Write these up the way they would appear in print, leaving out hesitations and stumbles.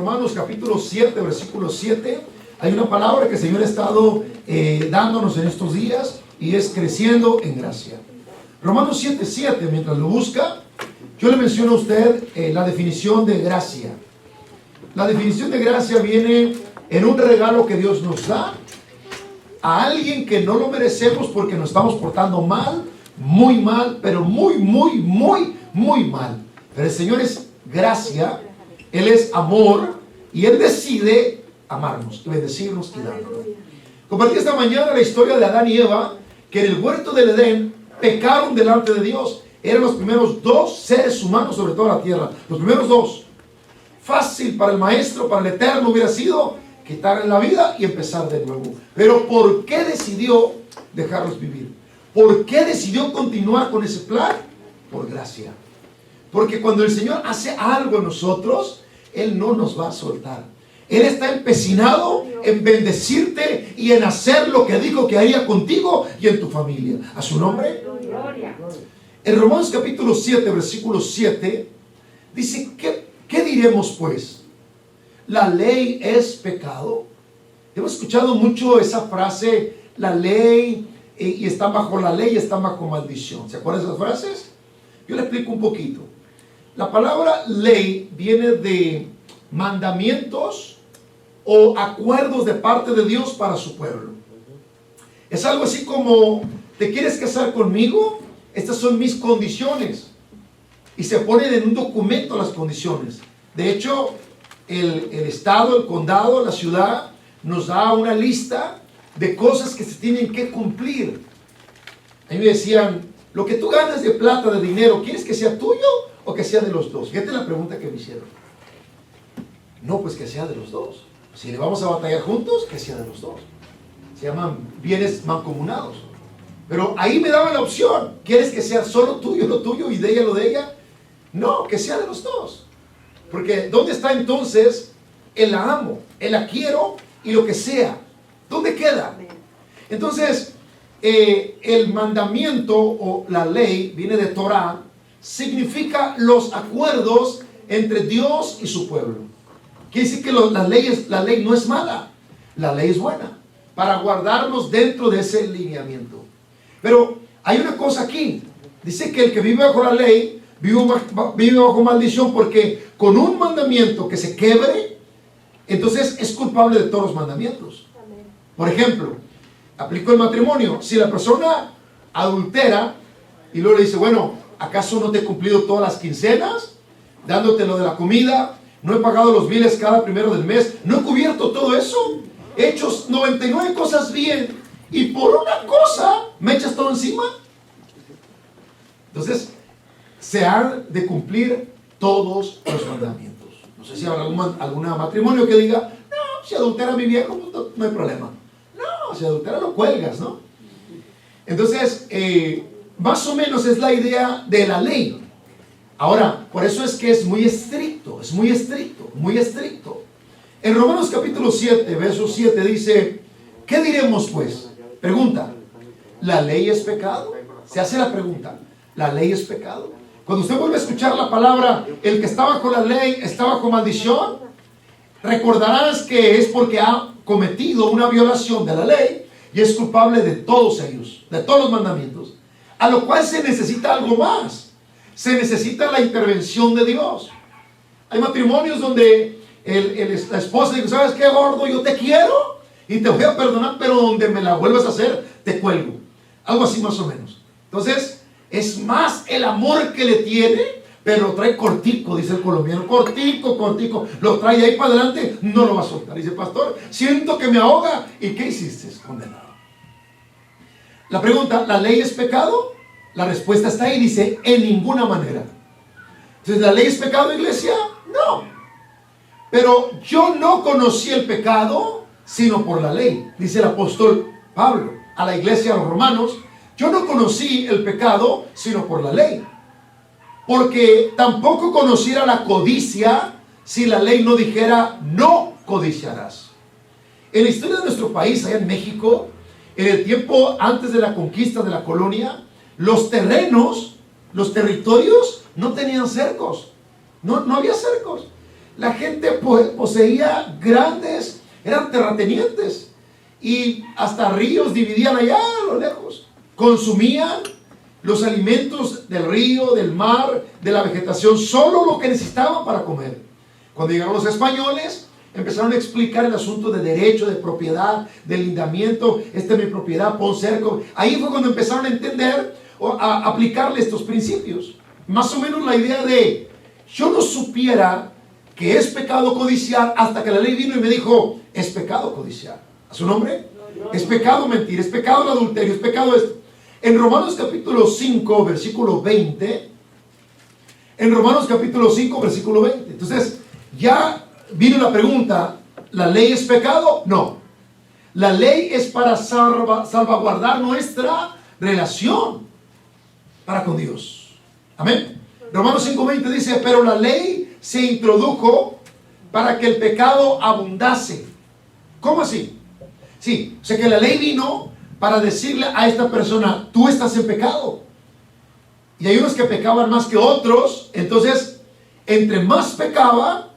Romanos capítulo 7, versículo 7. Hay una palabra que el Señor ha estado dándonos en estos días y es creciendo en gracia. Romanos 7, 7, mientras lo busca, yo le menciono a usted la definición de gracia. La definición de gracia viene en un regalo que Dios nos da a alguien que no lo merecemos porque nos estamos portando mal, muy mal, pero muy mal. Pero el Señor es gracia, Él es amor y Él decide amarnos, bendecirnos y darnos. Compartí esta mañana la historia de Adán y Eva, que en el huerto del Edén pecaron delante de Dios. Eran los primeros dos seres humanos sobre toda la tierra, los primeros dos. Fácil para el maestro, para el eterno hubiera sido quitarle la vida y empezar de nuevo. Pero ¿por qué decidió dejarlos vivir? ¿Por qué decidió continuar con ese plan? Por gracia. Porque cuando el Señor hace algo en nosotros, Él no nos va a soltar. Él está empecinado en bendecirte y en hacer lo que dijo que haría contigo y en tu familia. ¿A su nombre? Gloria. En Romanos capítulo 7, versículo 7, dice, ¿qué diremos pues? ¿La ley es pecado? Hemos escuchado mucho esa frase, la ley, y están bajo la ley y están bajo maldición. ¿Se acuerdan de esas frases? Yo le explico un poquito. La palabra ley viene de mandamientos o acuerdos de parte de Dios para su pueblo. Es algo así como, ¿te quieres casar conmigo? Estas son mis condiciones. Y se ponen en un documento las condiciones. De hecho, el estado, el condado, la ciudad nos da una lista de cosas que se tienen que cumplir. A mí me decían, lo que tú ganas de plata, de dinero, ¿quieres que sea tuyo o que sea de los dos? Fíjate la pregunta que me hicieron. No, pues que sea de los dos. Si le vamos a batallar juntos, que sea de los dos. Se llaman bienes mancomunados. Pero ahí me daban la opción. ¿Quieres que sea solo tuyo lo tuyo y de ella lo de ella? No, que sea de los dos. Porque ¿dónde está entonces el la amo, el la quiero y lo que sea? ¿Dónde queda? Entonces, el mandamiento o la ley viene de Torah, significa los acuerdos entre Dios y su pueblo. Quiere decir que la ley no es mala, la ley es buena, para guardarnos dentro de ese lineamiento. Pero hay una cosa aquí, dice que el que vive bajo la ley, vive bajo maldición, porque con un mandamiento que se quebre, entonces es culpable de todos los mandamientos. Por ejemplo, aplico el matrimonio. Si la persona adultera y luego le dice, bueno, ¿acaso no te he cumplido todas las quincenas? Dándote lo de la comida, no he pagado los biles cada primero del mes, no he cubierto todo eso, he hecho 99 cosas bien y por una cosa me echas todo encima. Entonces, se han de cumplir todos los mandamientos. No sé si habrá algún matrimonio que diga, no, si adultera mi viejo, no hay problema. No, si adultera lo cuelgas, ¿no? Entonces, más o menos es la idea de la ley. Ahora, por eso es que es muy estricto, muy estricto. En Romanos capítulo 7, verso 7 dice, ¿qué diremos pues? Pregunta, ¿la ley es pecado? Se hace la pregunta, ¿la ley es pecado? Cuando usted vuelve a escuchar la palabra, el que está bajo la ley está bajo maldición, recordarás que es porque ha cometido una violación de la ley y es culpable de todos ellos, de todos los mandamientos. A lo cual se necesita algo más. Se necesita la intervención de Dios. Hay matrimonios donde la esposa dice, ¿sabes qué, gordo? Yo te quiero y te voy a perdonar, pero donde me la vuelvas a hacer, te cuelgo. Algo así más o menos. Entonces, es más el amor que le tiene, pero lo trae cortico, dice el colombiano. Cortico. Lo trae ahí para adelante, no lo va a soltar. Dice, pastor, siento que me ahoga. ¿Y qué hiciste? Condenado. La pregunta, ¿la ley es pecado? La respuesta está ahí, dice, en ninguna manera. Entonces, ¿la ley es pecado, iglesia? No. Pero yo no conocí el pecado, sino por la ley. Dice el apóstol Pablo a la iglesia, a los romanos, yo no conocí el pecado, sino por la ley. Porque tampoco conociera la codicia si la ley no dijera, no codiciarás. En la historia de nuestro país, allá en México, en el tiempo antes de la conquista de la colonia, los terrenos, los territorios no tenían cercos. No había cercos. la gente poseía grandes, eran terratenientes, y hasta ríos dividían allá a lo lejos. Consumían los alimentos del río, del mar, de la vegetación, solo lo que necesitaban para comer. Cuando llegaron los españoles, empezaron a explicar el asunto de derecho, de propiedad, de lindamiento. Esta es mi propiedad, pon cerco. Ahí fue cuando empezaron a entender o a aplicarle estos principios. Más o menos la idea de, yo no supiera que es pecado codiciar hasta que la ley vino y me dijo, es pecado codiciar. ¿A su nombre? Es pecado mentir, es pecado el adulterio, es pecado esto. En Romanos capítulo 5, versículo 20, en Romanos capítulo 5, versículo 20. Entonces, ya vino la pregunta, ¿la ley es pecado? No. La ley es para salvaguardar nuestra relación para con Dios. Amén. Romanos 5:20 dice, pero la ley se introdujo para que el pecado abundase. ¿Cómo así? Sí, o sea que la ley vino para decirle a esta persona, tú estás en pecado. Y hay unos que pecaban más que otros, entonces, entre más pecaba,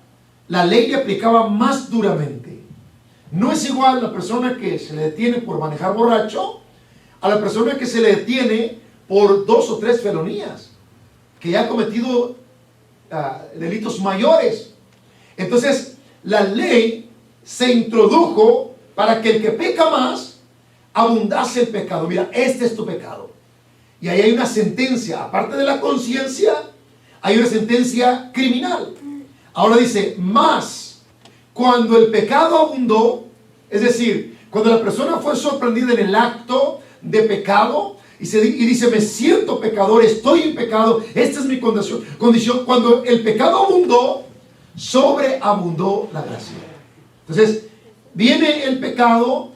la ley le aplicaba más duramente. No es igual la persona que se le detiene por manejar borracho a la persona que se le detiene por 2 o 3 felonías, que ya ha cometido delitos mayores. Entonces, la ley se introdujo para que el que peca más, abundase el pecado. Mira, este es tu pecado. Y ahí hay una sentencia, aparte de la conciencia, hay una sentencia criminal. Ahora dice, más cuando el pecado abundó, es decir, cuando la persona fue sorprendida en el acto de pecado y dice, me siento pecador, estoy en pecado, esta es mi condición. Cuando el pecado abundó, sobreabundó la gracia. Entonces, viene el pecado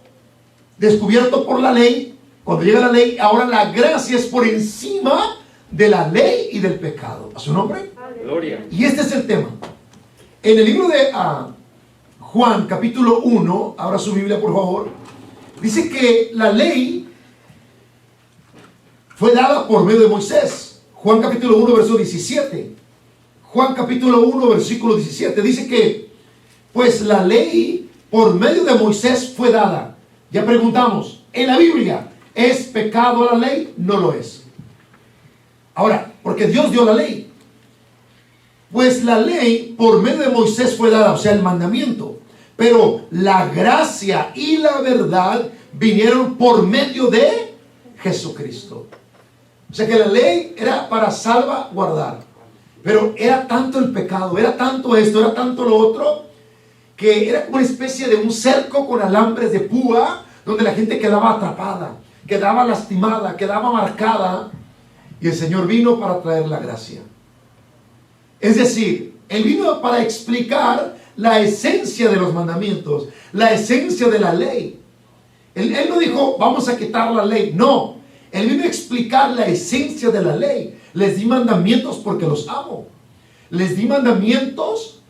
descubierto por la ley. Cuando llega la ley, ahora la gracia es por encima de la ley y del pecado. ¿A su nombre? Gloria. Y este es el tema. En el libro de Juan, capítulo 1, abra su Biblia por favor, dice que la ley fue dada por medio de Moisés. Juan capítulo 1, verso 17. Juan capítulo 1, versículo 17. Dice que, pues la ley por medio de Moisés fue dada. Ya preguntamos, en la Biblia, ¿es pecado la ley? No lo es. Ahora, porque Dios dio la ley. Pues la ley por medio de Moisés fue dada, o sea, el mandamiento. Pero la gracia y la verdad vinieron por medio de Jesucristo. O sea que la ley era para salvaguardar. Pero era tanto el pecado, era tanto esto, era tanto lo otro, que era como una especie de un cerco con alambres de púa, donde la gente quedaba atrapada, quedaba lastimada, quedaba marcada. Y el Señor vino para traer la gracia. Es decir, Él vino para explicar la esencia de los mandamientos, la esencia de la ley. Él no dijo, vamos a quitar la ley. No, Él vino a explicar la esencia de la ley. Les di mandamientos porque los amo. Les di mandamientos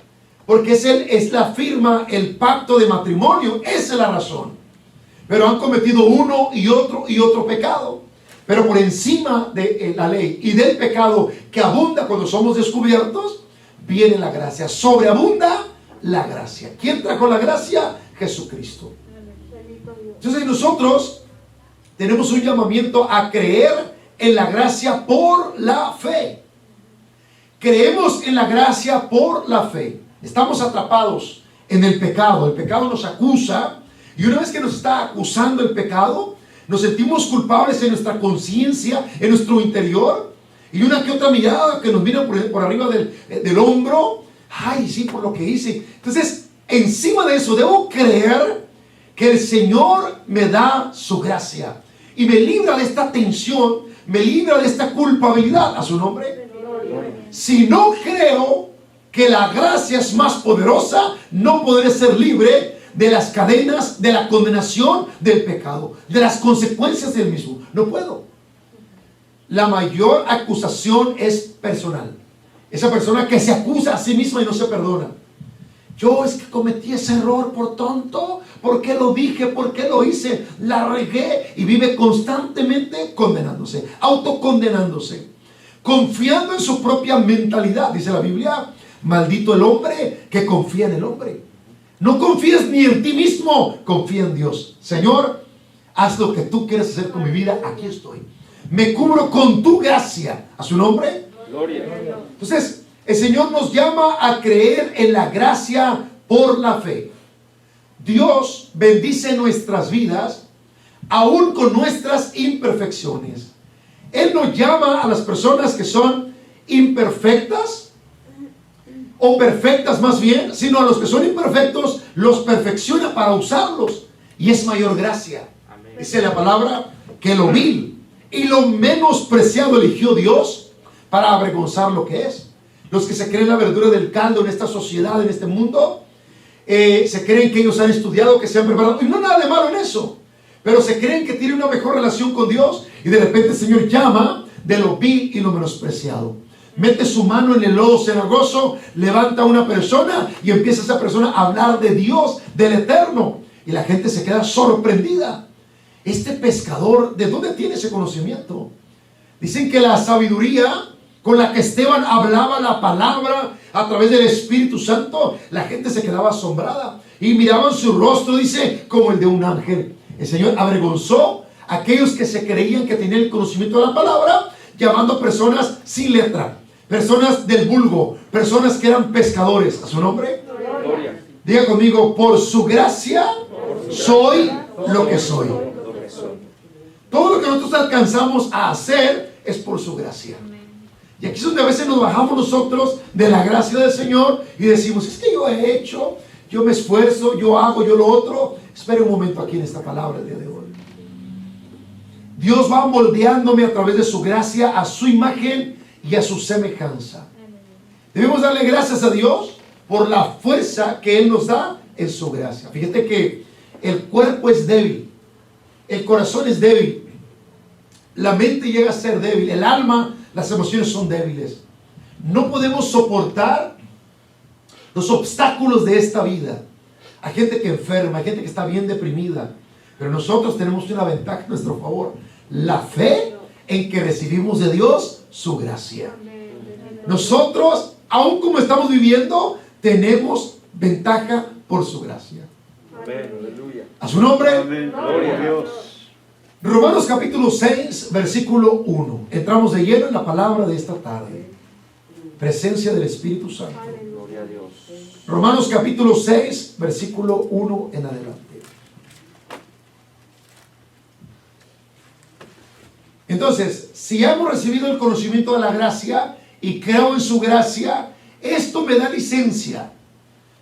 porque es la firma, el pacto de matrimonio. Esa es la razón. Pero han cometido uno y otro pecado. Pero por encima de la ley y del pecado que abunda cuando somos descubiertos, viene la gracia. Sobreabunda la gracia. ¿Quién trajo la gracia? Jesucristo. Entonces nosotros tenemos un llamamiento a creer en la gracia por la fe. Creemos en la gracia por la fe. Estamos atrapados en el pecado. El pecado nos acusa. Y una vez que nos está acusando el pecado, nos sentimos culpables en nuestra conciencia, en nuestro interior. Y una que otra mirada que nos mira por arriba del hombro. Ay, sí, por lo que hice. Entonces, encima de eso, debo creer que el Señor me da su gracia. Y me libra de esta tensión, me libra de esta culpabilidad. ¿A su nombre? Si no creo que la gracia es más poderosa, no podré ser libre de las cadenas, de la condenación del pecado, de las consecuencias del mismo. No puedo. La mayor acusación es personal. Esa persona que se acusa a sí misma y no se perdona. Yo es que cometí ese error por tonto. ¿Por qué lo dije? ¿Por qué lo hice? La regué. Y vive constantemente condenándose, autocondenándose, confiando en su propia mentalidad. Dice la Biblia, maldito el hombre que confía en el hombre. No confíes ni en ti mismo, confía en Dios. Señor, haz lo que tú quieras hacer con mi vida, aquí estoy. Me cubro con tu gracia. ¿A su nombre? Gloria. Entonces, el Señor nos llama a creer en la gracia por la fe. Dios bendice nuestras vidas aún con nuestras imperfecciones. Él nos llama a las personas que son imperfectas, o perfectas más bien, sino a los que son imperfectos, los perfecciona para usarlos. Y es mayor gracia. Amén. Dice la palabra que lo vil y lo menospreciado eligió Dios para avergonzar lo que es. Los que se creen la verdura del caldo en esta sociedad, en este mundo, se creen que ellos han estudiado, que se han preparado, y no nada de malo en eso, pero se creen que tienen una mejor relación con Dios, y de repente el Señor llama de lo vil y lo menospreciado. Mete su mano en el lodo cenagoso, levanta a una persona y empieza esa persona a hablar de Dios, del Eterno, y la gente se queda sorprendida. Este pescador, ¿de dónde tiene ese conocimiento? Dicen que la sabiduría con la que Esteban hablaba la palabra a través del Espíritu Santo, la gente se quedaba asombrada y miraban su rostro, dice, como el de un ángel. El Señor avergonzó a aquellos que se creían que tenían el conocimiento de la palabra, llamando a personas sin letra, personas del vulgo, personas que eran pescadores. ¿A su nombre? Gloria. Diga conmigo, por su gracia soy lo que soy. Todo lo que nosotros alcanzamos a hacer es por su gracia. Y aquí es donde a veces nos bajamos nosotros de la gracia del Señor y decimos, es que yo he hecho, yo me esfuerzo, yo hago, yo lo otro. Espere un momento aquí en esta palabra el día de hoy. Dios va moldeándome a través de su gracia a su imagen y a su semejanza. Debemos darle gracias a Dios por la fuerza que Él nos da en su gracia. Fíjate que el cuerpo es débil, el corazón es débil, la mente llega a ser débil, el alma, las emociones son débiles. No podemos soportar los obstáculos de esta vida. Hay gente que enferma, hay gente que está bien deprimida, pero nosotros tenemos una ventaja a nuestro favor: la fe en que recibimos de Dios su gracia. Nosotros, aun como estamos viviendo, tenemos ventaja por su gracia. Amén. Aleluya. A su nombre. Amén. Gloria a Dios. Romanos capítulo 6, versículo 1. Entramos de lleno en la palabra de esta tarde. Presencia del Espíritu Santo. Gloria a Dios. Romanos capítulo 6, versículo 1 en adelante. Entonces, si hemos recibido el conocimiento de la gracia y creo en su gracia, ¿esto me da licencia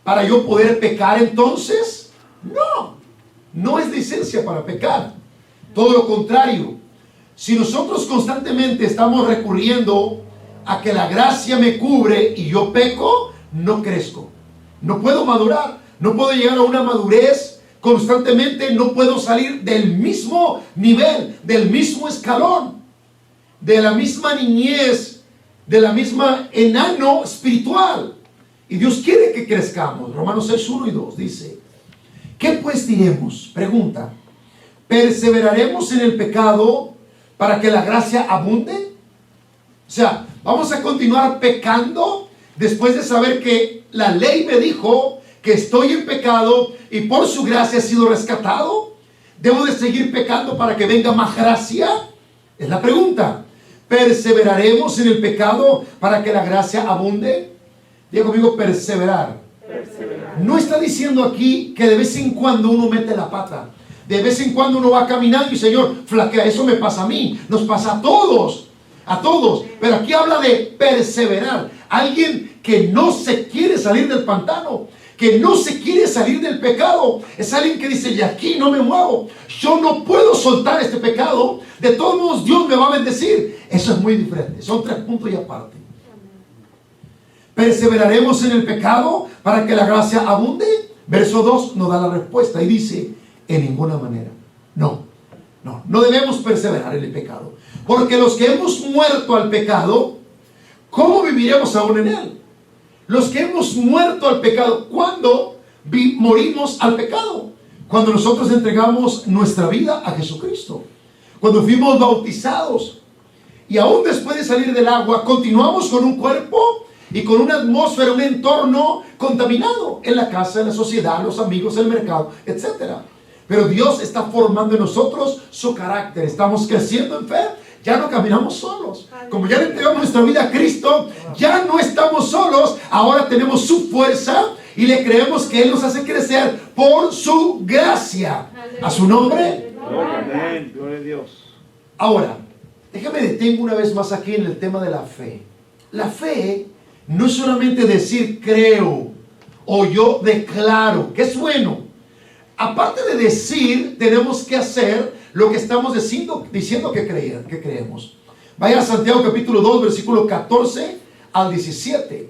para yo poder pecar entonces? No, no es licencia para pecar. Todo lo contrario. Si nosotros constantemente estamos recurriendo a que la gracia me cubre y yo peco, no crezco. No puedo madurar. No puedo llegar a una madurez constantemente. No puedo salir del mismo nivel, del mismo escalón, de la misma niñez, de la misma enano espiritual. Y Dios quiere que crezcamos. Romanos 6, 1 y 2 dice: ¿qué pues diremos? Pregunta: ¿perseveraremos en el pecado para que la gracia abunde? O sea, ¿vamos a continuar pecando después de saber que la ley me dijo que estoy en pecado y por su gracia he sido rescatado? ¿Debo de seguir pecando para que venga más gracia? Es la pregunta. ¿Perseveraremos en el pecado para que la gracia abunde? Diga conmigo, perseverar. No está diciendo aquí que de vez en cuando uno mete la pata. De vez en cuando uno va caminando y Señor, flaquea. Eso me pasa a mí, nos pasa a todos. A todos. Pero aquí habla de perseverar. Alguien que no se quiere salir del pantano, que no se quiere salir del pecado. Es alguien que dice: y aquí no me muevo. Yo no puedo soltar este pecado. De todos modos Dios me va a bendecir. Eso es muy diferente. Son 3 puntos y aparte. ¿Perseveraremos en el pecado para que la gracia abunde? Verso 2 nos da la respuesta y dice: en ninguna manera. No debemos perseverar en el pecado. Porque los que hemos muerto al pecado, ¿cómo viviremos aún en él? Los que hemos muerto al pecado, ¿cuándo morimos al pecado? Cuando nosotros entregamos nuestra vida a Jesucristo. Cuando fuimos bautizados. Y aún después de salir del agua, continuamos con un cuerpo y con una atmósfera, un entorno contaminado en la casa, en la sociedad, los amigos, el mercado, etc. Pero Dios está formando en nosotros su carácter. Estamos creciendo en fe. Ya no caminamos solos. Como ya le entregamos nuestra vida a Cristo, ya no estamos solos. Ahora tenemos su fuerza y le creemos que Él nos hace crecer por su gracia. A su nombre. Gloria, amén. Gloria a Dios. Ahora, déjame detengo una vez más aquí en el tema de la fe. La fe no es solamente decir creo o yo declaro, que es bueno. Aparte de decir, tenemos que hacer lo que estamos diciendo que creemos. Vaya a Santiago capítulo 2, versículo 14 al 17.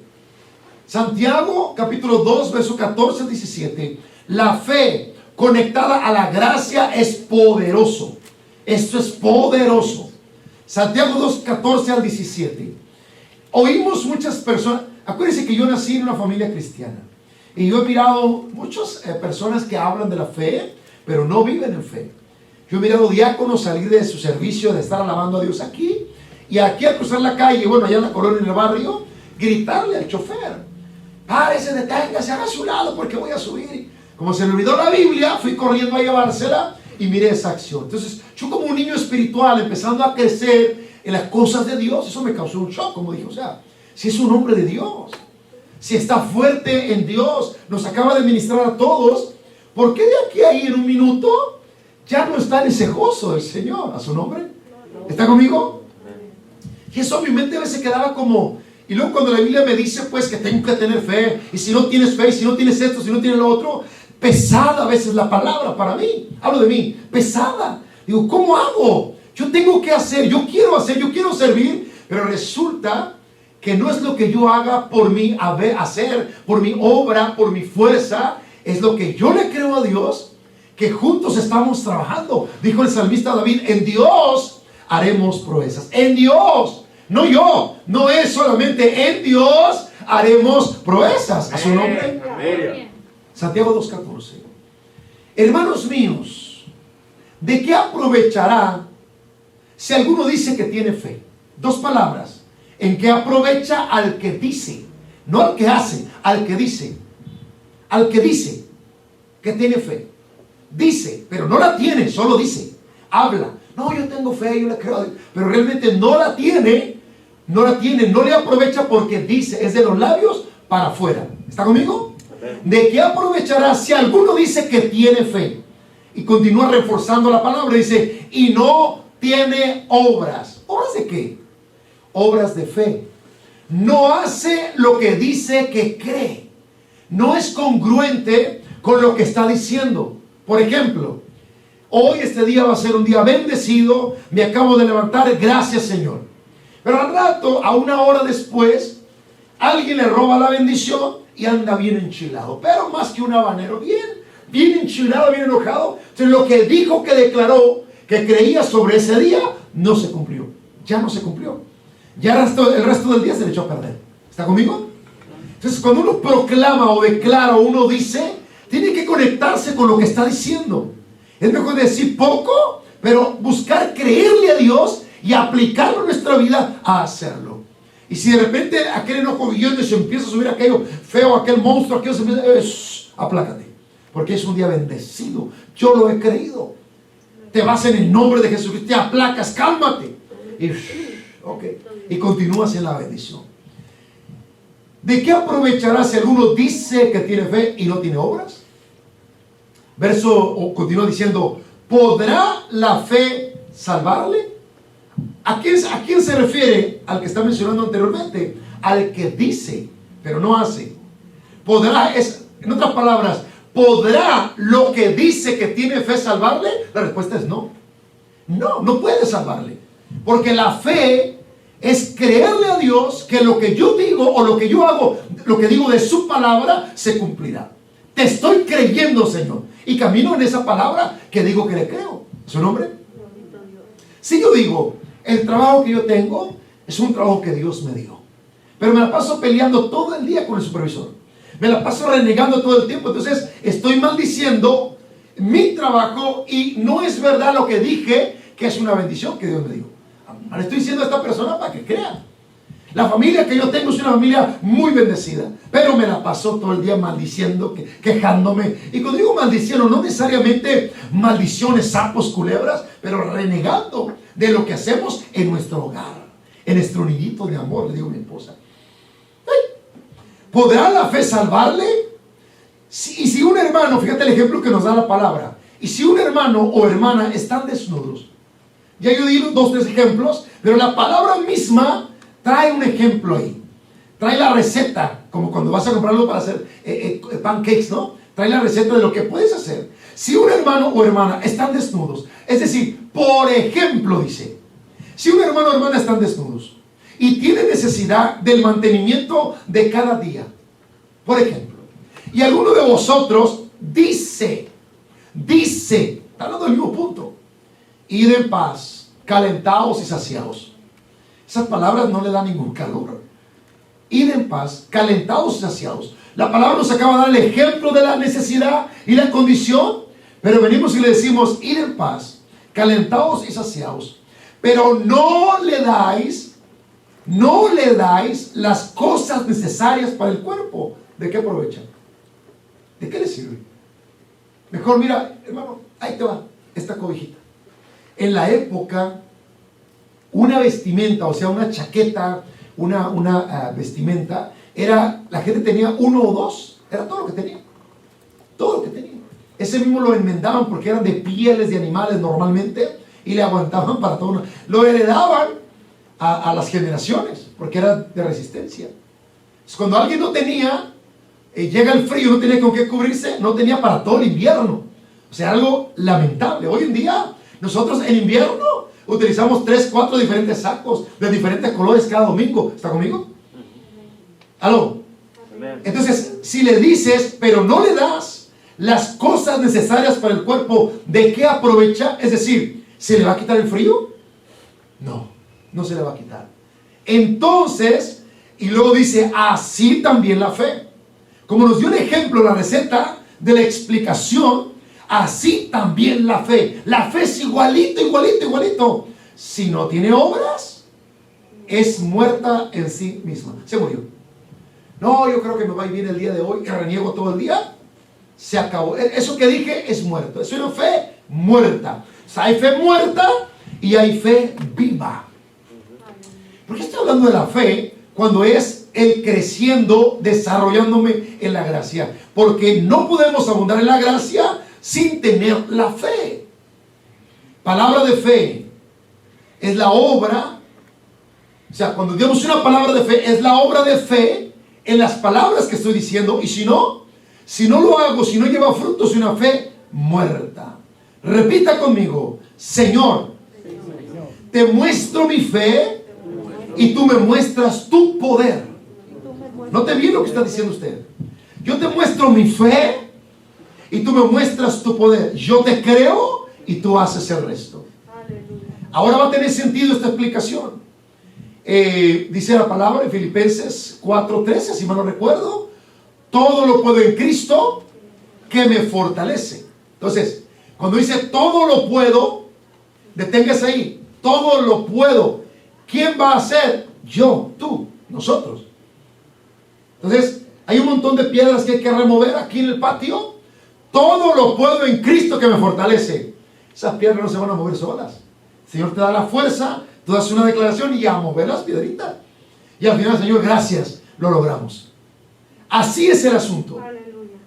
Santiago capítulo 2, verso 14 al 17. La fe conectada a la gracia es poderoso. Esto es poderoso. Santiago 2, 14 al 17. Oímos muchas personas. Acuérdense que yo nací en una familia cristiana. Y yo he mirado muchas personas que hablan de la fe, pero no viven en fe. Yo he mirado diáconos salir de su servicio, de estar alabando a Dios aquí. Y aquí al cruzar la calle, bueno, allá en la colonia, en el barrio, gritarle al chofer: párese, deténgase, haga a su lado porque voy a subir. Como se me olvidó la Biblia, fui corriendo a llevársela y miré esa acción. Entonces, yo como un niño espiritual, empezando a crecer en las cosas de Dios, eso me causó un shock, como dije, o sea, si es un hombre de Dios, si está fuerte en Dios, nos acaba de ministrar a todos, ¿por qué de aquí a ahí en un minuto ya no está en ese gozo del Señor? A su nombre. ¿Está conmigo? Y eso en mi mente a veces quedaba como... Y luego cuando la Biblia me dice pues que tengo que tener fe, y si no tienes fe, y si no tienes esto, si no tienes lo otro, pesada a veces la palabra para mí. Hablo de mí, pesada. Digo, ¿cómo hago? Yo tengo que hacer, yo quiero servir, pero resulta que no es lo que yo haga por mí hacer, por mi obra, por mi fuerza, es lo que yo le creo a Dios, que juntos estamos trabajando. Dijo el salmista David: en Dios haremos proezas. En Dios, no yo, no es solamente en Dios haremos proezas. A su nombre. Santiago 2:14. Hermanos míos, ¿de qué aprovechará si alguno dice que tiene fe? Dos palabras. ¿En qué aprovecha al que dice? No al que hace, al que dice. Al que dice que tiene fe. Dice, pero no la tiene, solo dice. Habla. No, yo tengo fe, yo le creo a Dios. Pero realmente no la tiene, no le aprovecha porque dice, es de los labios para afuera. ¿Está conmigo? ¿De qué aprovechará si alguno dice que tiene fe? Y continúa reforzando la palabra, dice, y no tiene obras. ¿Obras de qué? Obras de fe. No hace lo que dice que cree. No es congruente con lo que está diciendo. Por ejemplo, hoy este día va a ser un día bendecido, me acabo de levantar, gracias Señor. Pero al rato, a una hora después, alguien le roba la bendición y anda bien enchilado. Pero más que un habanero, bien enchilado, bien enojado. Entonces lo que dijo, que declaró, que creía sobre ese día, no se cumplió. Ya no se cumplió. Ya el resto del día se le echó a perder. ¿Está conmigo? Entonces cuando uno proclama o declara o uno dice, tiene que conectarse con lo que está diciendo. Es mejor decir poco, pero buscar creerle a Dios y aplicarlo en nuestra vida a hacerlo. Y si de repente aquel enojo viene y se empieza a subir aquello feo, aquel monstruo, aquello se empieza, aplácate, porque es un día bendecido. Yo lo he creído. Te vas en el nombre de Jesucristo, te aplacas, cálmate. Y continúas en la bendición. ¿De qué aprovechará si alguno dice que tiene fe y no tiene obras? Continúa diciendo, ¿podrá la fe salvarle? ¿A quién se refiere? Al que está mencionando anteriormente, al que dice, pero no hace. En otras palabras, ¿podrá lo que dice que tiene fe salvarle? La respuesta es no. No puede salvarle. Porque la fe es creerle a Dios que lo que yo digo o lo que yo hago, lo que digo de su palabra, se cumplirá. Te estoy creyendo, Señor, y camino en esa palabra que digo que le creo. ¿Su nombre? Si yo digo, el trabajo que yo tengo es un trabajo que Dios me dio, pero me la paso peleando todo el día con el supervisor, me la paso renegando todo el tiempo, entonces estoy maldiciendo mi trabajo y no es verdad lo que dije, que es una bendición que Dios me dio. Le estoy diciendo a esta persona para que crea. La familia que yo tengo es una familia muy bendecida, pero me la pasó todo el día maldiciendo, quejándome. Y cuando digo maldiciendo, no necesariamente maldiciones, sapos, culebras, pero renegando de lo que hacemos en nuestro hogar, en nuestro nidito de amor, le digo a mi esposa. ¿Podrá la fe salvarle? Y si un hermano, fíjate el ejemplo que nos da la palabra, y si un hermano o hermana están desnudos, ya yo di 2 o 3 ejemplos, pero la palabra misma trae un ejemplo ahí. Trae la receta, como cuando vas a comprarlo para hacer pancakes, ¿no? Trae la receta de lo que puedes hacer. Si un hermano o hermana están desnudos, es decir, por ejemplo, dice, si un hermano o hermana están desnudos y tienen necesidad del mantenimiento de cada día, por ejemplo, y alguno de vosotros dice, está hablando del mismo punto, id en paz, calentaos y saciaos. Esas palabras no le dan ningún calor. Id en paz, calentaos y saciados. La palabra nos acaba de dar el ejemplo de la necesidad y la condición, pero venimos y le decimos, id en paz, calentaos y saciados. Pero no le dais las cosas necesarias para el cuerpo. ¿De qué aprovechan? ¿De qué le sirve? Mejor mira, hermano, ahí te va esta cobijita. En la época, una vestimenta, o sea, una chaqueta, una vestimenta, la gente tenía 1 o 2, era todo lo que tenía. Todo lo que tenía. Ese mismo lo enmendaban porque eran de pieles de animales normalmente y le aguantaban para todo. Lo heredaban a las generaciones porque era de resistencia. Entonces, cuando alguien no tenía, llega el frío, no tenía con qué cubrirse, no tenía para todo el invierno. O sea, algo lamentable. Hoy en día, nosotros en invierno utilizamos 3, 4 diferentes sacos de diferentes colores cada domingo. ¿Está conmigo? ¿Aló? Entonces, si le dices, pero no le das las cosas necesarias para el cuerpo, ¿de qué aprovecha? Es decir, ¿se le va a quitar el frío? No, no se le va a quitar. Entonces, y luego dice, así también la fe. Como nos dio un ejemplo, la receta de la explicación, así también la fe. La fe es igualito. Si no tiene obras, es muerta en sí misma. Se murió. No, yo creo que me va a ir bien el día de hoy, que reniego todo el día. Se acabó. Eso que dije es muerto. Es una fe muerta. O sea, hay fe muerta y hay fe viva. ¿Por qué estoy hablando de la fe cuando es el creciendo, desarrollándome en la gracia? Porque no podemos abundar en la gracia sin tener la fe. Palabra de fe es la obra. O sea, cuando digamos una palabra de fe, es la obra de fe en las palabras que estoy diciendo. Y si no lo hago, si no lleva frutos, es una fe muerta. Repita conmigo: Señor, te muestro mi fe y tú me muestras tu poder. Note bien lo que está diciendo usted. Yo te muestro mi fe y tú me muestras tu poder. Yo te creo y tú haces el resto. Ahora va a tener sentido esta explicación. Dice la palabra en Filipenses 4:13, si mal no recuerdo: todo lo puedo en Cristo que me fortalece. Entonces, cuando dice todo lo puedo, deténgase ahí. Todo lo puedo. ¿Quién va a hacer? Yo, tú, nosotros. Entonces, hay un montón de piedras que hay que remover aquí en el patio. Todo lo puedo en Cristo que me fortalece. Esas piedras no se van a mover solas. El Señor te da la fuerza, tú haces una declaración y a mover las piedritas. Y al final, Señor, gracias, lo logramos. Así es el asunto. Aleluya.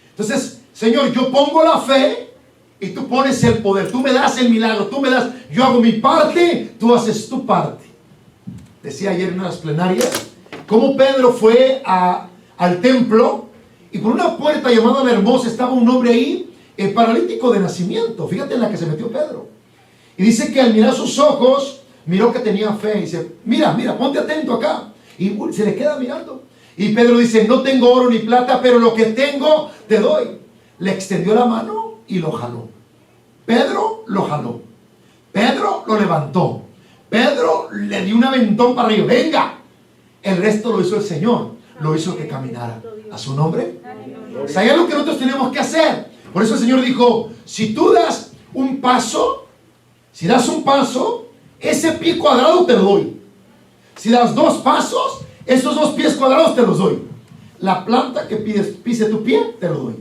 Entonces, Señor, yo pongo la fe y tú pones el poder. Tú me das el milagro, tú me das, yo hago mi parte, tú haces tu parte. Decía ayer en unas plenarias cómo Pedro fue al templo y por una puerta llamada La Hermosa estaba un hombre ahí, paralítico de nacimiento. Fíjate en la que se metió Pedro. Y dice que al mirar sus ojos, miró que tenía fe y dice: mira, ponte atento acá. Y se le queda mirando. Y Pedro dice: no tengo oro ni plata, pero lo que tengo te doy. Le extendió la mano y lo jaló. Pedro lo jaló. Pedro lo levantó. Pedro le dio un aventón para arriba. ¡Venga! El resto lo hizo el Señor. Lo hizo que caminara. ¿A su nombre? O sea, hay algo que nosotros tenemos que hacer. Por eso el Señor dijo: si tú das un paso, ese pie cuadrado te lo doy. Si das 2 pasos, esos 2 pies cuadrados te los doy. La planta que pise tu pie, te lo doy.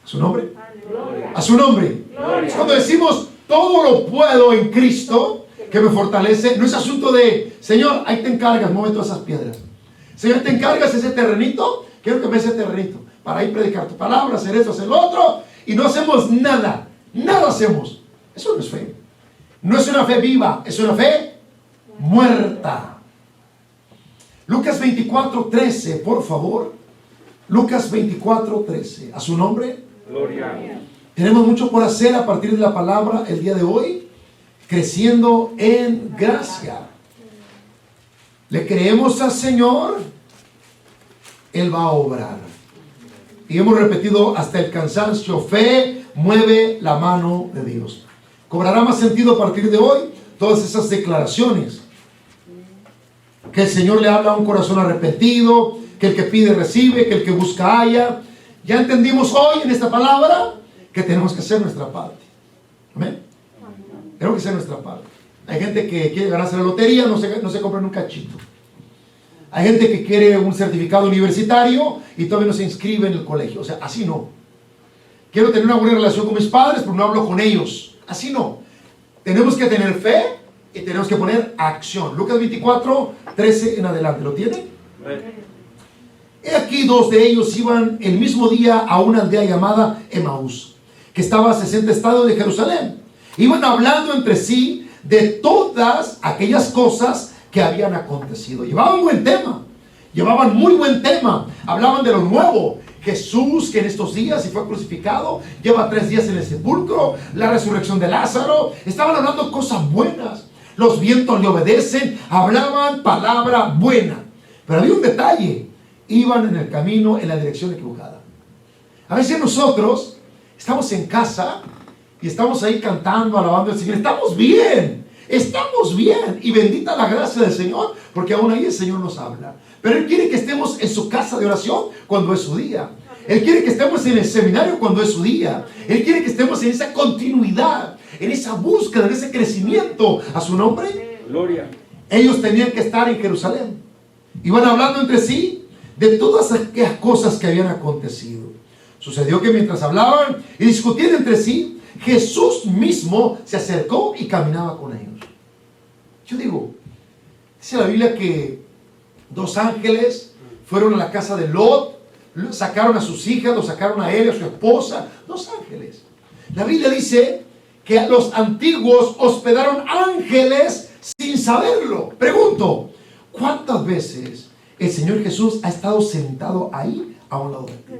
¿A su nombre? A su nombre. Cuando decimos todo lo puedo en Cristo que me fortalece, no es asunto de Señor, ahí te encargas, mueve todas esas piedras. Señor, te encargas ese terrenito, quiero que me ese terrenito para ir predicar tu palabra, hacer eso, hacer lo otro, y no hacemos nada. Nada hacemos. Eso no es fe. No es una fe viva, es una fe muerta. Lucas 24:13, por favor. Lucas 24:13. A su nombre. Gloria. Tenemos mucho por hacer a partir de la palabra el día de hoy. Creciendo en gracia. Le creemos al Señor, Él va a obrar. Y hemos repetido hasta el cansancio: fe mueve la mano de Dios. Cobrará más sentido a partir de hoy todas esas declaraciones. Que el Señor le habla a un corazón arrepentido, que el que pide recibe, que el que busca halla. Ya entendimos hoy en esta palabra que tenemos que hacer nuestra parte. Amén. Tenemos que hacer nuestra parte. Hay gente que quiere ganarse la lotería, no se compra un cachito. Hay gente que quiere un certificado universitario y todavía no se inscribe en el colegio. O sea, así no. Quiero tener una buena relación con mis padres, pero no hablo con ellos. Así no. Tenemos que tener fe y tenemos que poner acción. Lucas 24:13 en adelante. ¿Lo tienen? He aquí 2 de ellos iban el mismo día a una aldea llamada Emaús, que estaba a 60 estadios de Jerusalén. Iban hablando entre sí de todas aquellas cosas que habían acontecido. Llevaban buen tema. Llevaban muy buen tema. Hablaban de lo nuevo. Jesús, que en estos días y fue crucificado, lleva 3 días en el sepulcro, la resurrección de Lázaro. Estaban hablando cosas buenas. Los vientos le obedecen. Hablaban palabra buena. Pero había un detalle. Iban en el camino en la dirección equivocada. A veces nosotros estamos en casa y estamos ahí cantando, alabando al Señor. Estamos bien. Y bendita la gracia del Señor, porque aún ahí el Señor nos habla. Pero Él quiere que estemos en su casa de oración cuando es su día. Él quiere que estemos en el seminario cuando es su día. Él quiere que estemos en esa continuidad, en esa búsqueda, en ese crecimiento. A su nombre. Gloria. Ellos tenían que estar en Jerusalén. Iban hablando entre sí de todas aquellas cosas que habían acontecido. Sucedió que mientras hablaban y discutían entre sí, Jesús mismo se acercó y caminaba con ellos. Yo digo, dice la Biblia que 2 ángeles fueron a la casa de Lot, sacaron a sus hijas, lo sacaron a él y a su esposa. 2 ángeles. La Biblia dice que a los antiguos hospedaron ángeles sin saberlo. Pregunto, ¿cuántas veces el Señor Jesús ha estado sentado ahí a un lado de ti?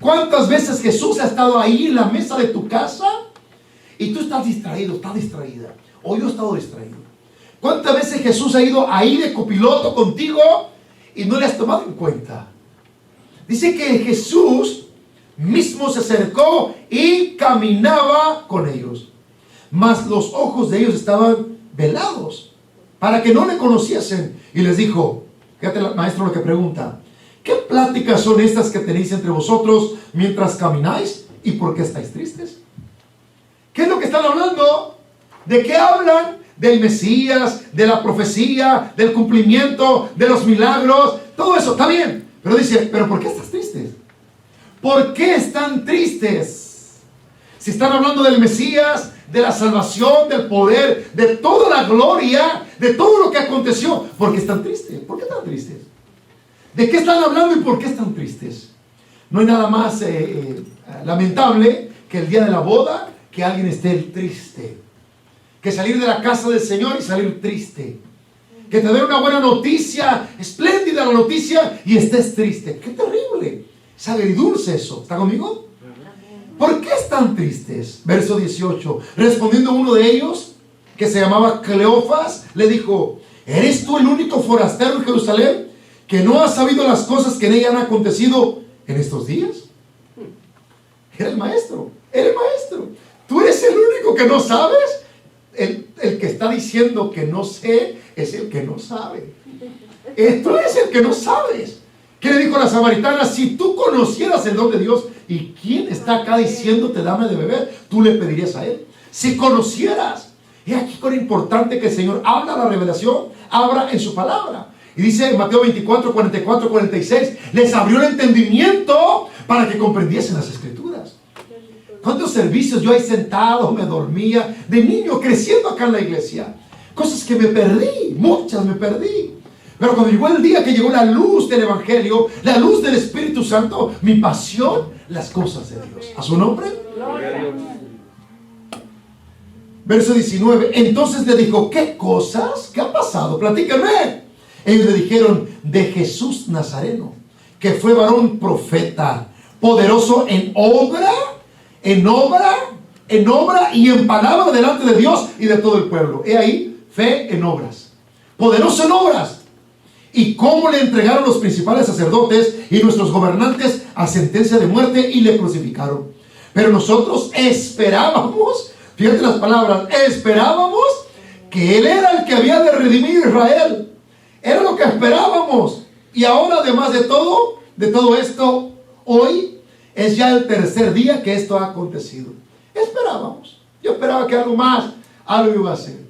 ¿Cuántas veces Jesús ha estado ahí en la mesa de tu casa y tú estás distraído, estás distraída? O yo he estado distraído. ¿Cuántas veces Jesús ha ido ahí de copiloto contigo y no le has tomado en cuenta? Dice que Jesús mismo se acercó y caminaba con ellos. Mas los ojos de ellos estaban velados para que no le conociesen. Y les dijo, fíjate maestro lo que pregunta, ¿qué pláticas son estas que tenéis entre vosotros mientras camináis? ¿Y por qué estáis tristes? ¿Qué es lo que están hablando? ¿De qué hablan? Del Mesías, de la profecía, del cumplimiento, de los milagros. Todo eso está bien. Pero dice, ¿pero por qué estás tristes? ¿Por qué están tristes? Si están hablando del Mesías, de la salvación, del poder, de toda la gloria, de todo lo que aconteció, ¿por qué están tristes? ¿Por qué están tristes? ¿De qué están hablando y por qué están tristes? No hay nada más lamentable que el día de la boda que alguien esté triste, que salir de la casa del Señor y salir triste, que te den una buena noticia, espléndida la noticia, y estés triste. ¡Qué terrible! Es agridulce eso. ¿Está conmigo? ¿Por qué están tristes? Verso 18. Respondiendo uno de ellos, que se llamaba Cleofas, le dijo, ¿eres tú el único forastero en Jerusalén que no has sabido las cosas que en ella han acontecido en estos días? Era el maestro. ¿Tú eres el único que no sabes? El que está diciendo que no sé es el que no sabe. Tú eres el que no sabes. ¿Qué le dijo a la samaritana? Si tú conocieras el don de Dios, ¿y quién está acá diciéndote dame de beber? Tú le pedirías a él. Si conocieras. Es aquí con importante que el Señor habla la revelación abra en su palabra. Y dice en Mateo 24, 44, 46, les abrió el entendimiento para que comprendiesen las escrituras. ¿Cuántos servicios yo he sentado, me dormía de niño, creciendo acá en la iglesia? Cosas que me perdí, muchas me perdí. Pero cuando llegó el día que llegó la luz del Evangelio, la luz del Espíritu Santo, mi pasión, las cosas de Dios. ¿A su nombre? Verso 19. Entonces le dijo, ¿qué cosas? ¿Qué ha pasado? Platícame. Ellos le dijeron, de Jesús Nazareno, que fue varón profeta, poderoso en obra y en palabra delante de Dios y de todo el pueblo. He ahí, fe en obras. Poderoso en obras. Y cómo le entregaron los principales sacerdotes y nuestros gobernantes a sentencia de muerte y le crucificaron. Pero nosotros esperábamos, fíjate las palabras, esperábamos que Él era el que había de redimir a Israel. Era lo que esperábamos. Y ahora, además de todo esto, hoy es ya el tercer día que esto ha acontecido. Esperábamos. Yo esperaba que algo iba a ser.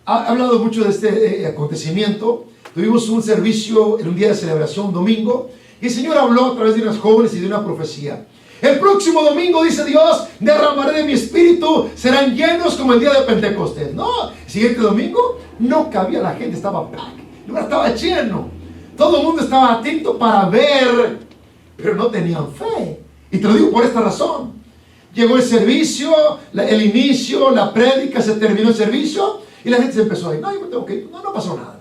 Ha hablado mucho de este acontecimiento. Tuvimos un servicio en un día de celebración, un domingo, y el Señor habló a través de unas jóvenes y de una profecía. El próximo domingo, dice Dios, derramaré de mi espíritu, serán llenos como el día de Pentecostés. No, el siguiente domingo no cabía la gente, estaba pack, el lugar estaba lleno. Todo el mundo estaba atento para ver, pero no tenían fe. Y te lo digo por esta razón. Llegó el servicio, el inicio, la prédica, se terminó el servicio, y la gente se empezó a ir. No, yo me tengo que ir. No pasó nada.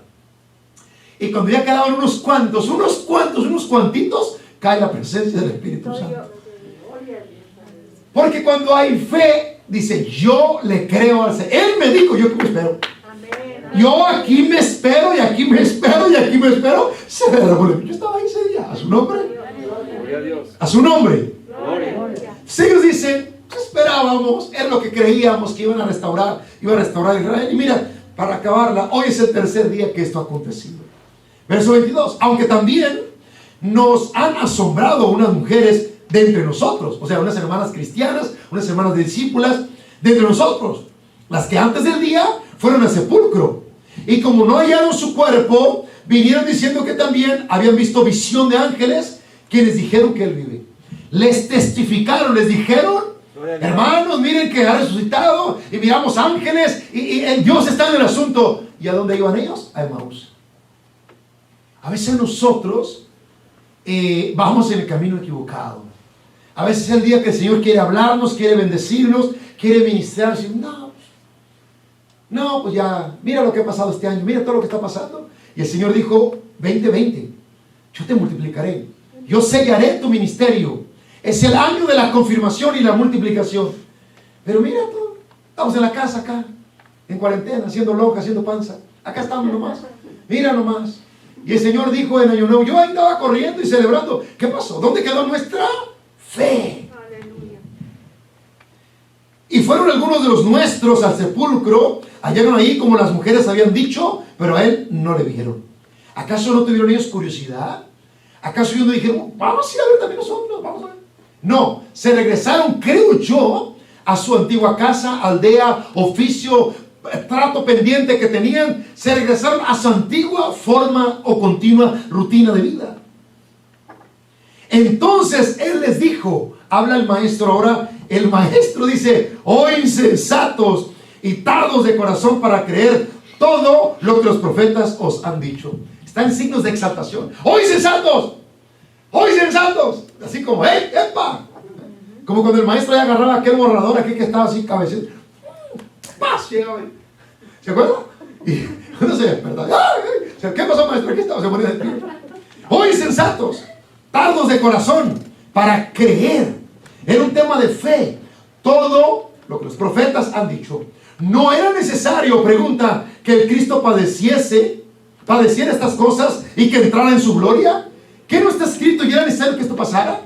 Y cuando ya quedaban unos cuantitos, cae la presencia del Espíritu Santo. Porque cuando hay fe, dice, yo le creo al Señor. Él me dijo, yo aquí me espero. Yo aquí me espero, y aquí me espero, y aquí me espero. Se derramó. Yo estaba ahí ese día. ¿A su nombre? A su nombre. Si ellos dicen, esperábamos, es lo que creíamos que iban a restaurar Israel. Y mira, para acabarla, hoy es el tercer día que esto ha acontecido. Verso 22. Aunque también nos han asombrado unas mujeres de entre nosotros, o sea, unas hermanas cristianas, unas hermanas discípulas de entre nosotros, las que antes del día fueron al sepulcro, y como no hallaron su cuerpo, vinieron diciendo que también habían visto visión de ángeles, quienes dijeron que él vive. Les testificaron, les dijeron, hermanos, miren que ha resucitado, y miramos ángeles, y Dios está en el asunto. ¿Y a dónde iban ellos? A Emaús. A veces nosotros vamos en el camino equivocado. A veces es el día que el Señor quiere hablarnos, quiere bendecirnos, quiere ministrarnos. No, pues ya, mira lo que ha pasado este año, mira todo lo que está pasando. Y el Señor dijo, 2020, yo te multiplicaré, yo sellaré tu ministerio. Es el año de la confirmación y la multiplicación. Pero mira, estamos en la casa acá, en cuarentena, haciendo lonja, haciendo panza. Acá estamos nomás, mira nomás. Y el Señor dijo en Año Nuevo, yo ahí estaba corriendo y celebrando. ¿Qué pasó? ¿Dónde quedó nuestra fe? Aleluya. Y fueron algunos de los nuestros al sepulcro, hallaron ahí como las mujeres habían dicho, pero a él no le vieron. ¿Acaso no tuvieron ellos curiosidad? ¿Acaso ellos no dijeron, vamos a ir a ver también nosotros, vamos a ver? No, se regresaron, creo yo, a su antigua casa, aldea, oficio, trato pendiente que tenían. Se regresaron a su antigua forma o continua rutina de vida. Entonces él les dijo, habla el maestro ahora, el maestro dice, oh insensatos y tardos de corazón para creer todo lo que los profetas os han dicho. Está en signos de exaltación. ¡Oh insensatos! ¡Oh insensatos! Así como, ¡epa! Como cuando el maestro ya agarraba aquel borrador aquí que estaba así cabeceando. ¡Paz! Llegaba ahí. ¿Se acuerdan? Y uno se despertaba. ¿Qué pasó, maestro? Aquí estaba. Se ponía de pie. ¡Oh insensatos! Tardos de corazón para creer. Era un tema de fe. Todo lo que los profetas han dicho. No era necesario, pregunta, que el Cristo padeciera estas cosas y que entrara en su gloria. ¿Qué no está escrito y era necesario que esto pasara?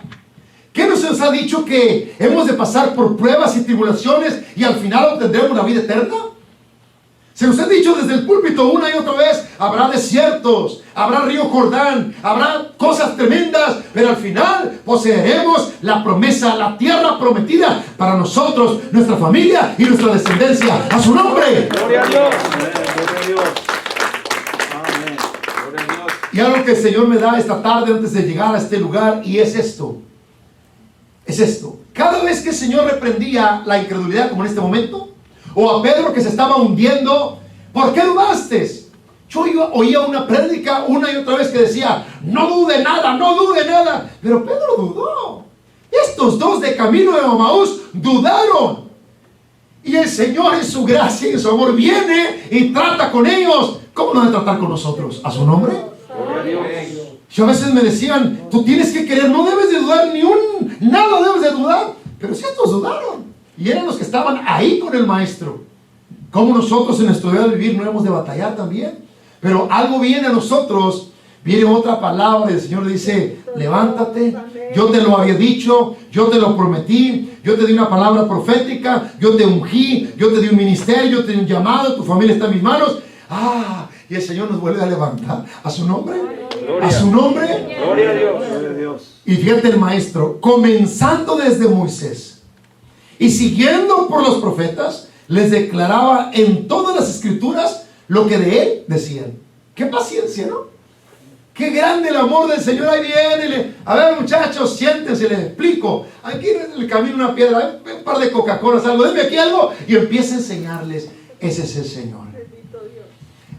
¿Qué no se nos ha dicho que hemos de pasar por pruebas y tribulaciones y al final obtendremos la vida eterna? Se nos ha dicho desde el púlpito una y otra vez, habrá desiertos, habrá río Jordán, habrá cosas tremendas, pero al final poseeremos la promesa, la tierra prometida para nosotros, nuestra familia y nuestra descendencia. ¡A su nombre! ¡Gloria a Dios! ¡Gloria a Dios! Y algo que el Señor me da esta tarde antes de llegar a este lugar, y es esto. Es esto. Cada vez que el Señor reprendía la incredulidad, como en este momento, o a Pedro que se estaba hundiendo, ¿por qué dudaste? Yo oía una prédica una y otra vez que decía, no dude nada, no dude nada. Pero Pedro dudó. Estos dos de camino de Emaús dudaron. Y el Señor en su gracia y en su amor viene y trata con ellos. ¿Cómo no debe tratar con nosotros? ¿A su nombre? Yo a veces me decían, tú tienes que querer, no debes de dudar nada debes de dudar. Pero si estos dudaron. Y eran los que estaban ahí con el maestro. ¿Cómo nosotros en nuestro día de vivir no hemos de batallar también? Pero algo viene a nosotros, viene otra palabra y el Señor le dice, levántate, yo te lo había dicho, yo te lo prometí, yo te di una palabra profética, yo te ungí, yo te di un ministerio, yo te di un llamado, tu familia está en mis manos. Y el Señor nos vuelve a levantar. ¿A su nombre? Gloria. ¿A su nombre? Gloria a Dios. Gloria a Dios. Y fíjate el maestro, comenzando desde Moisés y siguiendo por los profetas, les declaraba en todas las escrituras lo que de él decían. Qué paciencia, ¿no? Qué grande el amor del Señor. Ahí viene. A ver, muchachos, siéntense, les explico. Aquí en el camino una piedra, un par de Coca-Colas, algo, denme aquí algo. Y empieza a enseñarles. Ese es el Señor.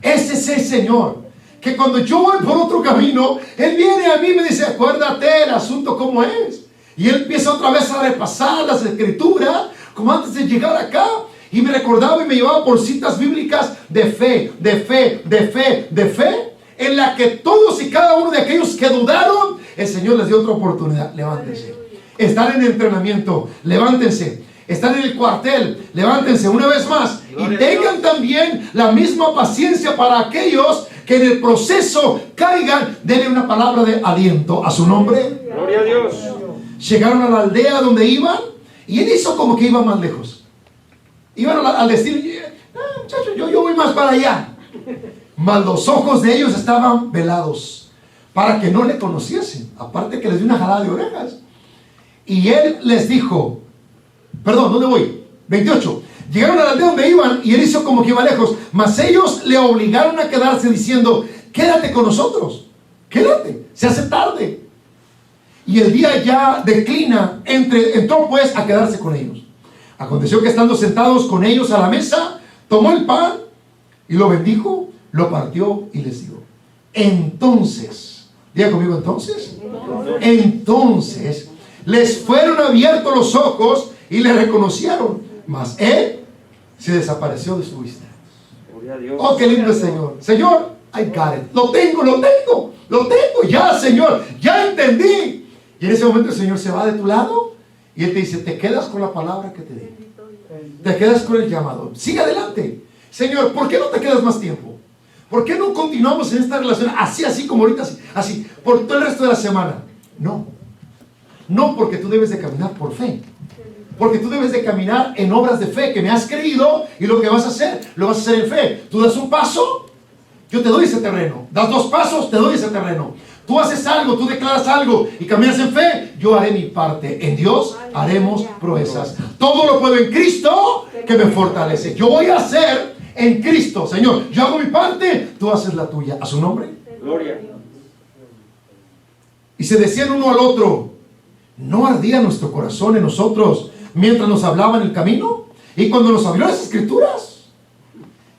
Ese es el Señor. Que cuando yo voy por otro camino, Él viene a mí y me dice, acuérdate el asunto como es. Y Él empieza otra vez a repasar las escrituras, como antes de llegar acá. Y me recordaba y me llevaba por citas bíblicas de fe, en la que todos y cada uno de aquellos que dudaron, el Señor les dio otra oportunidad. Levántense. Están en entrenamiento, levántense. Están en el cuartel, levántense una vez más. Y tengan también la misma paciencia para aquellos que en el proceso caigan. Denle una palabra de aliento a su nombre. Gloria a Dios. Llegaron a la aldea donde iban y Él hizo como que iba más lejos. Iban al destino, muchachos, yo voy más para allá. Mas los ojos de ellos estaban velados para que no le conociesen. Aparte que les dio una jalada de orejas. Y Él les dijo, perdón, ¿dónde voy? 28. Llegaron a la aldea donde iban y Él hizo como que iba lejos. Mas ellos le obligaron a quedarse diciendo, quédate con nosotros. Quédate, se hace tarde. Y el día ya declina, entró pues a quedarse con ellos. Aconteció que estando sentados con ellos a la mesa, tomó el pan y lo bendijo, lo partió y les dio. Entonces, diga conmigo entonces les fueron abiertos los ojos y le reconocieron, mas Él se desapareció de su vista. Oh, qué lindo el Señor. Señor, I got it. Lo tengo. Ya, Señor, ya entendí. Y en ese momento el Señor se va de tu lado. Y Él te dice, te quedas con la palabra que te di. Te quedas con el llamado. Sigue adelante. Señor, ¿por qué no te quedas más tiempo? ¿Por qué no continuamos en esta relación así como ahorita, así, por todo el resto de la semana? No, porque tú debes de caminar por fe. Porque tú debes de caminar en obras de fe que me has creído y lo que vas a hacer, lo vas a hacer en fe. Tú das un paso, yo te doy ese terreno. Das 2 pasos, te doy ese terreno. Tú haces algo, tú declaras algo y caminas en fe, yo haré mi parte. En Dios haremos proezas. Todo lo puedo en Cristo que me fortalece. Yo voy a hacer en Cristo, Señor. Yo hago mi parte, tú haces la tuya. ¿A su nombre? Gloria. Y se decían uno al otro, ¿no ardía nuestro corazón en nosotros mientras nos hablaba en el camino? Y cuando nos abrió las escrituras,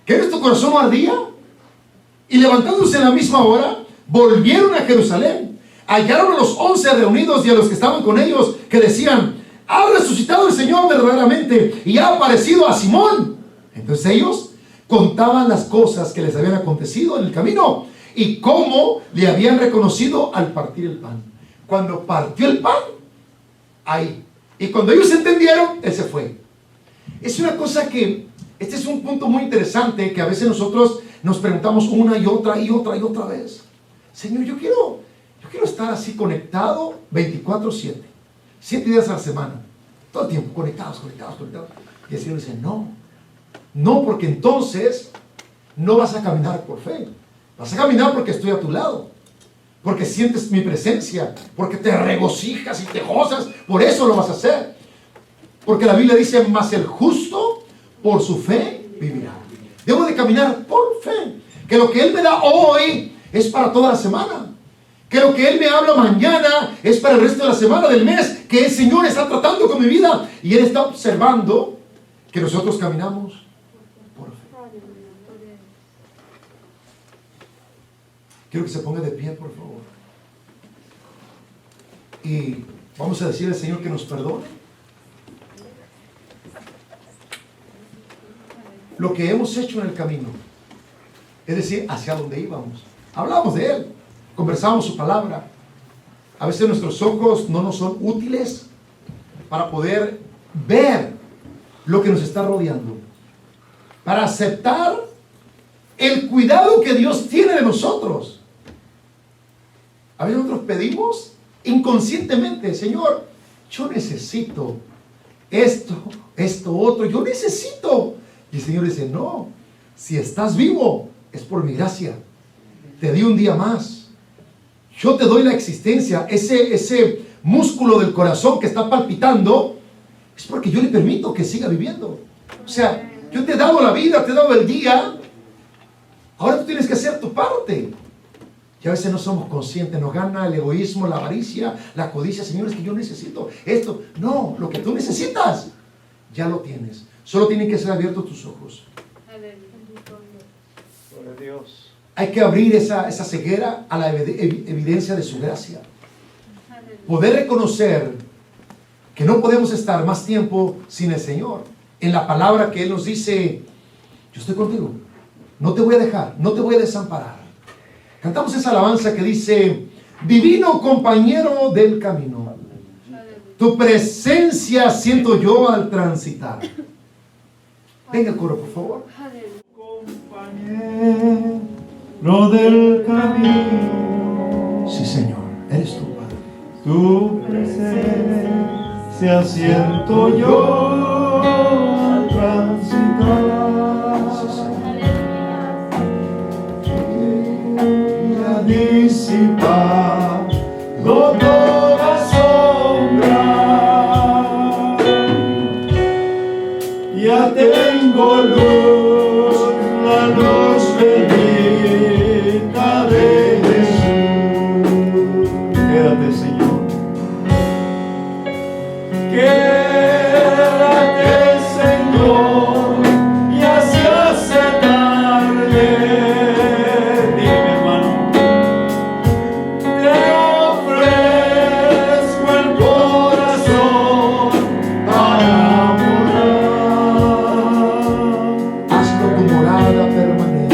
¿que nuestro corazón no ardía? Y levantándose en la misma hora, volvieron a Jerusalén, hallaron a los 11 reunidos y a los que estaban con ellos, que decían, ha resucitado el Señor verdaderamente y ha aparecido a Simón. Entonces ellos contaban las cosas que les habían acontecido en el camino y cómo le habían reconocido al partir el pan. Cuando partió el pan, ahí. Y cuando ellos entendieron, Él se fue. Es una cosa que, este es un punto muy interesante que a veces nosotros nos preguntamos una y otra vez. Señor, yo quiero estar así conectado 24/7, 7 días a la semana, todo el tiempo, conectados. Y el Señor dice, no, porque entonces no vas a caminar por fe, vas a caminar porque estoy a tu lado, porque sientes mi presencia, porque te regocijas y te gozas, por eso lo vas a hacer. Porque la Biblia dice, mas el justo por su fe vivirá. Debo de caminar por fe, que lo que Él me da hoy es para toda la semana. Que lo que Él me habla mañana es para el resto de la semana, del mes, que el Señor está tratando con mi vida. Y Él está observando que nosotros caminamos por fe. Quiero que se ponga de pie, por favor. Y vamos a decirle al Señor que nos perdone lo que hemos hecho en el camino. Es decir, hacia dónde íbamos. Hablamos de Él, conversamos su palabra. A veces nuestros ojos no nos son útiles para poder ver lo que nos está rodeando, para aceptar el cuidado que Dios tiene de nosotros. A veces nosotros pedimos inconscientemente: Señor, yo necesito esto, otro, yo necesito. Y el Señor dice: no, si estás vivo es por mi gracia. Te di un día más. Yo te doy la existencia. Ese músculo del corazón que está palpitando es porque yo le permito que siga viviendo. O sea, yo te he dado la vida, te he dado el día. Ahora tú tienes que hacer tu parte. Y a veces no somos conscientes, nos gana el egoísmo, la avaricia, la codicia. Señor, es que yo necesito esto. No, lo que tú necesitas ya lo tienes. Solo tienen que ser abiertos tus ojos. Gloria a Dios. Hay que abrir esa ceguera a la evidencia de su gracia. Poder reconocer que no podemos estar más tiempo sin el Señor. En la palabra que Él nos dice: yo estoy contigo, no te voy a dejar, no te voy a desamparar. Cantamos esa alabanza que dice: divino compañero del camino, tu presencia siento yo al transitar. Venga el coro, por favor. Compañero del camino, Sí, Señor, eres tú, Padre. tu presencia siento yo al transitar. Sí, Señor. A disipar toda sombra. Ya tengo luz, la luz bendita de Jesús. Quédate, Señor. Quédate, Señor, y así hace tarde. Dime, hermano. Te ofrezco el corazón para morar. Hazlo tu morada permanente.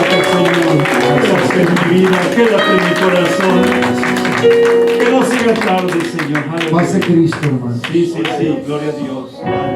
Quédate, Señor. Quédate en mi vida, quédate en mi corazón. Que no siga tarde, Señor. Paz de Cristo, hermano. Sí, sí, sí. Gloria a Dios.